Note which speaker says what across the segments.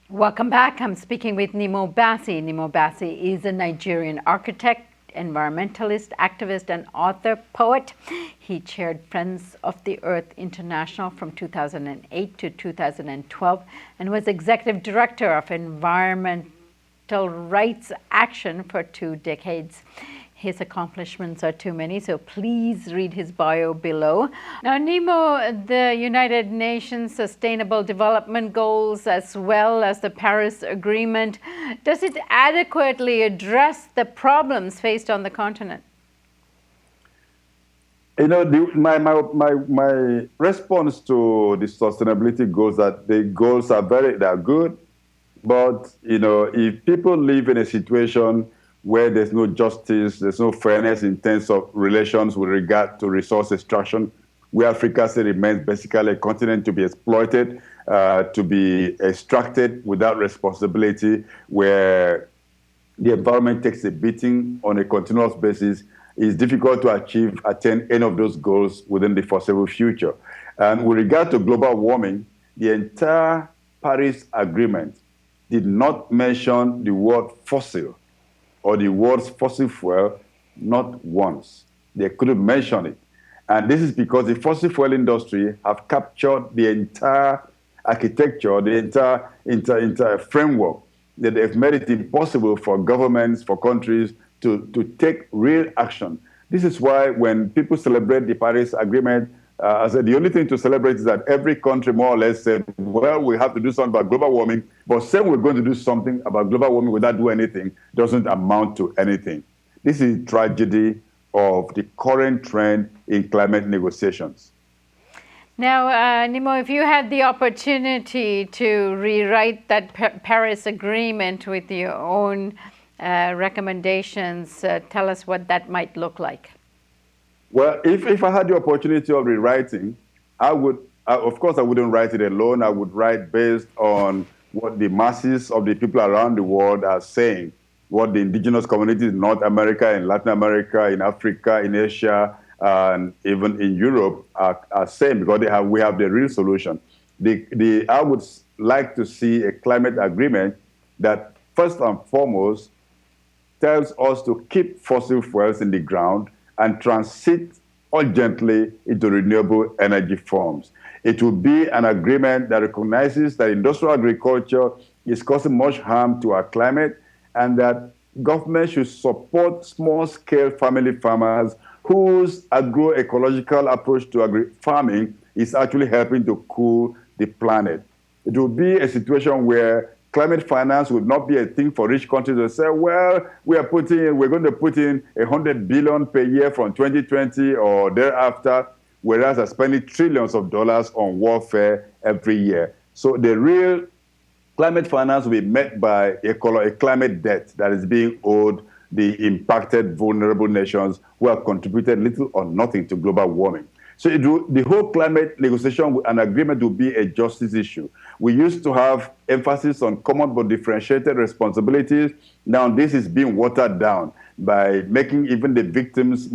Speaker 1: Welcome back. I'm speaking with Nnimmo Bassey. Nnimmo Bassey is a Nigerian architect, environmentalist, activist, and author, poet. He chaired Friends of the Earth International from 2008 to 2012 and was executive director of Environmental Rights Action for 2 decades. His accomplishments are too many, so please read his bio below. Now, Nnimmo, the United Nations Sustainable Development Goals, as well as the Paris Agreement, does it adequately address the problems faced on the continent?
Speaker 2: You know, my response to the sustainability goals that the goals are they're good, but you know, if people live in a situation where there's no justice, there's no fairness in terms of relations with regard to resource extraction, where Africa still remains basically a continent to be exploited, to be extracted without responsibility, where the environment takes a beating on a continuous basis, it's difficult to attain any of those goals within the foreseeable future. And with regard to global warming, the entire Paris Agreement did not mention the word fossil or the words fossil fuel, not once. They couldn't mention it. And this is because the fossil fuel industry have captured the entire architecture, the entire framework, that they've made it impossible for governments, for countries to take real action. This is why when people celebrate the Paris Agreement, I said the only thing to celebrate is that every country more or less said, well, we have to do something about global warming, but saying we're going to do something about global warming without doing anything doesn't amount to anything. This is a tragedy of the current trend in climate negotiations.
Speaker 1: Now, Nnimmo, if you had the opportunity to rewrite that Paris Agreement with your own recommendations, tell us what that might look like.
Speaker 2: Well, if I had the opportunity of rewriting, of course, I wouldn't write it alone. I would write based on what the masses of the people around the world are saying, what the indigenous communities in North America, in Latin America, in Africa, in Asia, and even in Europe are saying, because we have the real solution. I would like to see a climate agreement that first and foremost tells us to keep fossil fuels in the ground and transit urgently into renewable energy forms. It will be an agreement that recognizes that industrial agriculture is causing much harm to our climate, and that government should support small-scale family farmers whose agroecological approach to farming is actually helping to cool the planet. It will be a situation where climate finance would not be a thing for rich countries to say, well, we're going to put in 100 billion per year from 2020 or thereafter, whereas they're spending trillions of dollars on warfare every year. So the real climate finance will be met by a climate debt that is being owed the impacted vulnerable nations who have contributed little or nothing to global warming. So the whole climate negotiation and agreement will be a justice issue. We used to have emphasis on common but differentiated responsibilities. Now this is being watered down by making even the victims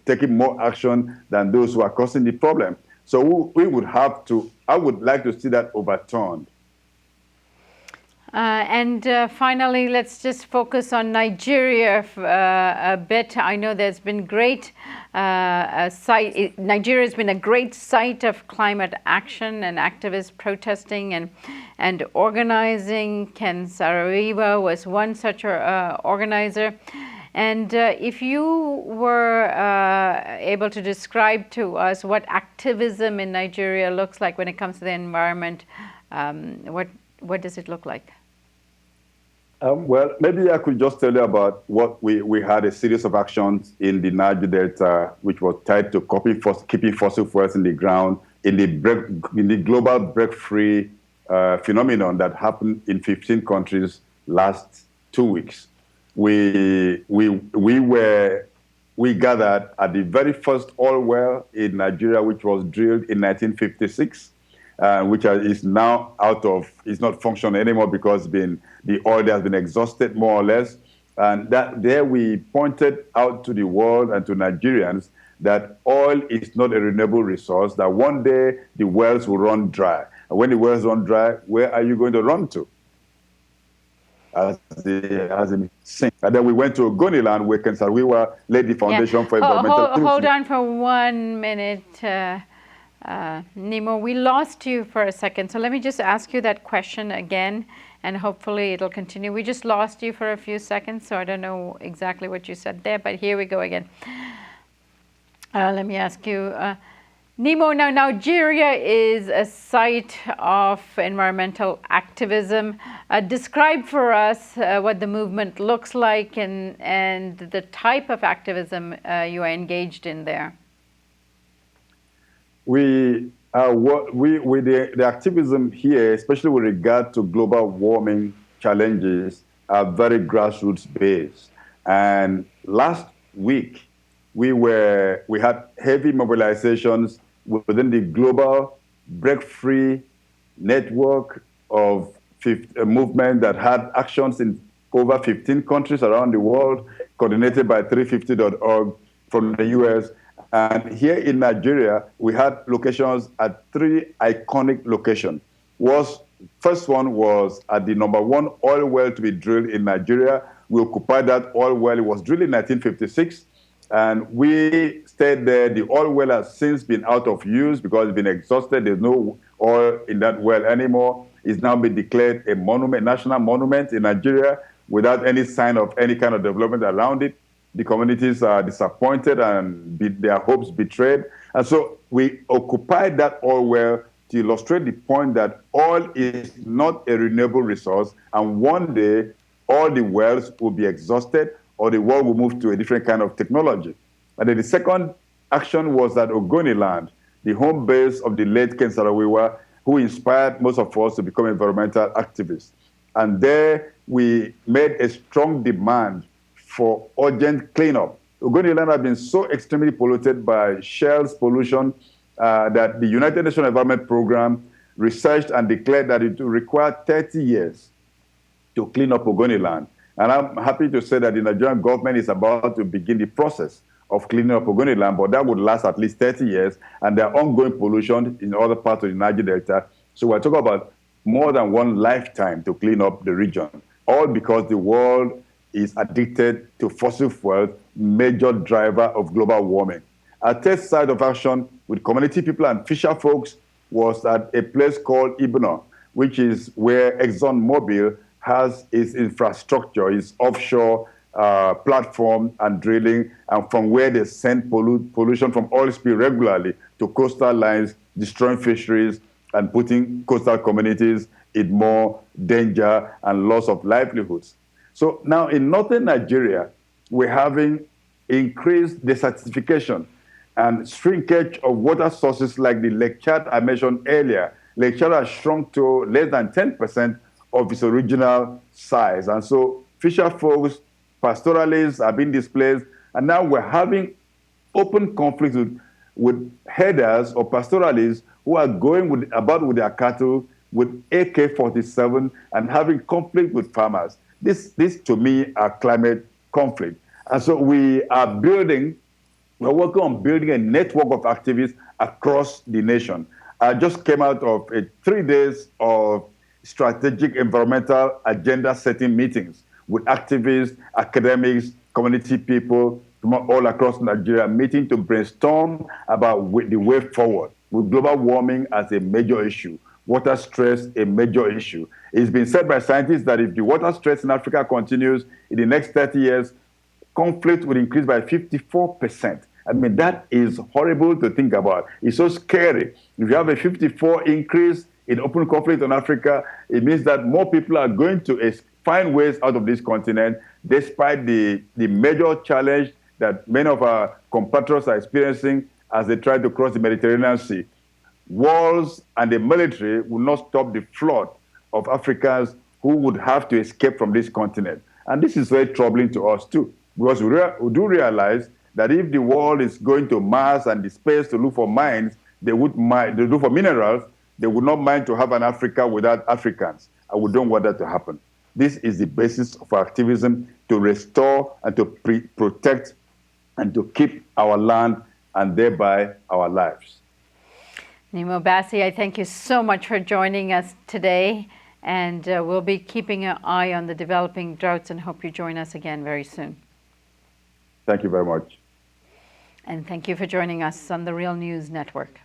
Speaker 2: taking more action than those who are causing the problem. So I would like to see that overturned.
Speaker 1: Finally, let's just focus on Nigeria a bit. I know there's been Nigeria has been a great site of climate action and activist protesting and organizing. Ken Saro-Wiwa was one such organizer. And if you were able to describe to us what activism in Nigeria looks like when it comes to the environment, what does it look like?
Speaker 2: Well, maybe I could just tell you about what we had a series of actions in the Niger Delta, which was tied to keeping fossil fuels in the ground in the global break-free phenomenon that happened in 15 countries last 2 weeks. We gathered at the very first oil well in Nigeria, which was drilled in 1956. Which is now is not functioning anymore because the oil has been exhausted more or less. And there we pointed out to the world and to Nigerians that oil is not a renewable resource, that one day the wells will run dry. And when the wells run dry, where are you going to run to? as he sing. And then we went to Ogoniland, where Kensarawiwa laid the foundation for environmental activism.
Speaker 1: Hold on for 1 minute, Nnimmo. We lost you for a second, so let me just ask you that question again, and hopefully it'll continue. We just lost you for a few seconds, so I don't know exactly what you said there, but here we go again. Let me ask you, Nnimmo, now Nigeria is a site of environmental activism. Describe for us what the movement looks like and the type of activism you are engaged in there.
Speaker 2: The activism here, especially with regard to global warming challenges, are very grassroots based. And last week, we had heavy mobilizations within the global break-free network of a movement that had actions in over 15 countries around the world, coordinated by 350.org from the US. And here in Nigeria, we had locations at 3 iconic locations. First one was at the #1 oil well to be drilled in Nigeria. We occupied that oil well. It was drilled in 1956. And we stayed there. The oil well has since been out of use because it's been exhausted. There's no oil in that well anymore. It's now been declared a monument, national monument in Nigeria without any sign of any kind of development around it. The communities are disappointed and their hopes betrayed. And so we occupied that oil well to illustrate the point that oil is not a renewable resource. And one day, all the wells will be exhausted, or the world will move to a different kind of technology. And then the second action was at Ogoniland, the home base of the late Kensarawiwa, who inspired most of us to become environmental activists. And there we made a strong demand for urgent cleanup. Ogoniland had been so extremely polluted by Shell's pollution that the United Nations Environment Program researched and declared that it would require 30 years to clean up Ogoniland. And I'm happy to say that the Nigerian government is about to begin the process of cleaning up Ogoniland, but that would last at least 30 years, and there are ongoing pollution in other parts of the Niger Delta. So we're talking about more than one lifetime to clean up the region, all because the world is addicted to fossil fuels, major driver of global warming. Our third side of action with community people and fisher folks was at a place called Ibno, which is where ExxonMobil has its infrastructure, its offshore platform and drilling, and from where they send pollution from oil spill regularly to coastal lines, destroying fisheries and putting coastal communities in more danger and loss of livelihoods. So now in northern Nigeria, we're having increased desertification and shrinkage of water sources like the Lake Chad I mentioned earlier. Lake Chad has shrunk to less than 10% of its original size. And so fisher folks, pastoralists are being displaced, and now we're having open conflicts with herders or pastoralists who are going about with their cattle with AK-47 and having conflict with farmers. This to me are climate conflict. And so we're working on building a network of activists across the nation. I just came out of 3 days of strategic environmental agenda setting meetings with activists, academics, community people from all across Nigeria, meeting to brainstorm about the way forward with global warming as a major issue, water stress a major issue. It's been said by scientists that if the water stress in Africa continues in the next 30 years, conflict will increase by 54%. I mean, that is horrible to think about. It's so scary. If you have a 54 increase in open conflict on Africa, it means that more people are going to find ways out of this continent, despite the major challenge that many of our compatriots are experiencing as they try to cross the Mediterranean Sea. Wars and the military will not stop the flood of Africans who would have to escape from this continent. And this is very troubling to us too, because we do realize that if the world is going to Mars and the space to look for mines, they look for minerals, they would not mind to have an Africa without Africans. And we don't want that to happen. This is the basis of our activism, to restore and to protect and to keep our land and thereby our lives.
Speaker 1: Nnimmo Bassey, I thank you so much for joining us today. And we'll be keeping an eye on the developing droughts and hope you join us again very soon.
Speaker 2: Thank you very much.
Speaker 1: And thank you for joining us on the Real News Network.